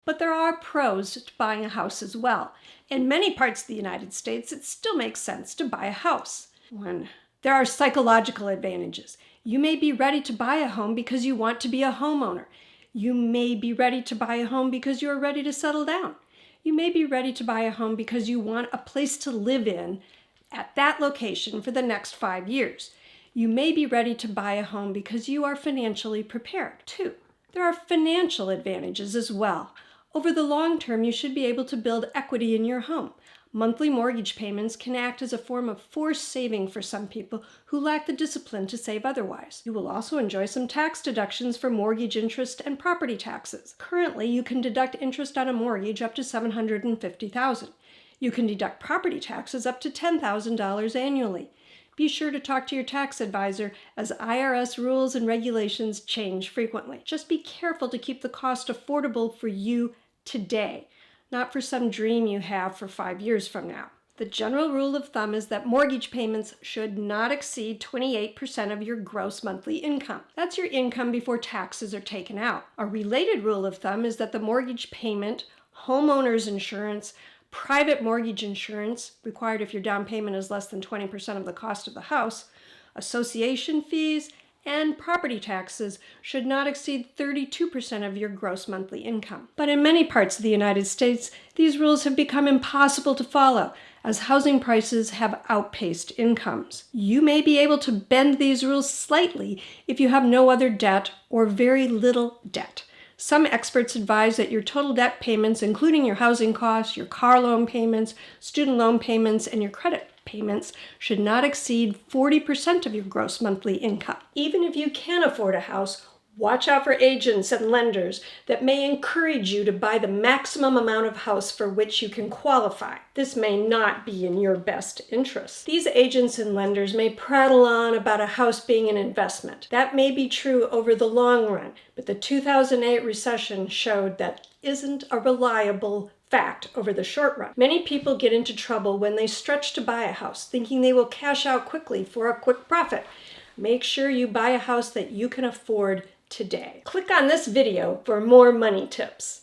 But there are pros to buying a house as well. In many parts of the United States, it still makes sense to buy a house. 1. There are psychological advantages. You may be ready to buy a home because you want to be a homeowner. You may be ready to buy a home because you are ready to settle down. You may be ready to buy a home because you want a place to live in at that location for the next 5 years. You may be ready to buy a home because you are financially prepared. 2. There are financial advantages as well. Over the long term, you should be able to build equity in your home. Monthly mortgage payments can act as a form of forced saving for some people who lack the discipline to save otherwise. You will also enjoy some tax deductions for mortgage interest and property taxes. Currently, you can deduct interest on a mortgage up to $750,000. You can deduct property taxes up to $10,000 annually. Be sure to talk to your tax advisor as IRS rules and regulations change frequently. Just be careful to keep the cost affordable for you today, not for some dream you have for 5 years from now. The general rule of thumb is that mortgage payments should not exceed 28% of your gross monthly income. That's your income before taxes are taken out. A related rule of thumb is that the mortgage payment, homeowner's insurance, private mortgage insurance, required if your down payment is less than 20% of the cost of the house, association fees, and property taxes should not exceed 32% of your gross monthly income. But in many parts of the United States, these rules have become impossible to follow as housing prices have outpaced incomes. You may be able to bend these rules slightly if you have no other debt or very little debt. Some experts advise that your total debt payments, including your housing costs, your car loan payments, student loan payments, and your credit payments, should not exceed 40% of your gross monthly income. Even if you can afford a house, watch out for agents and lenders that may encourage you to buy the maximum amount of house for which you can qualify. This may not be in your best interest. These agents and lenders may prattle on about a house being an investment. That may be true over the long run, but the 2008 recession showed that isn't a reliable fact over the short run. Many people get into trouble when they stretch to buy a house, thinking they will cash out quickly for a quick profit. Make sure you buy a house that you can afford today. Click on this video for more money tips.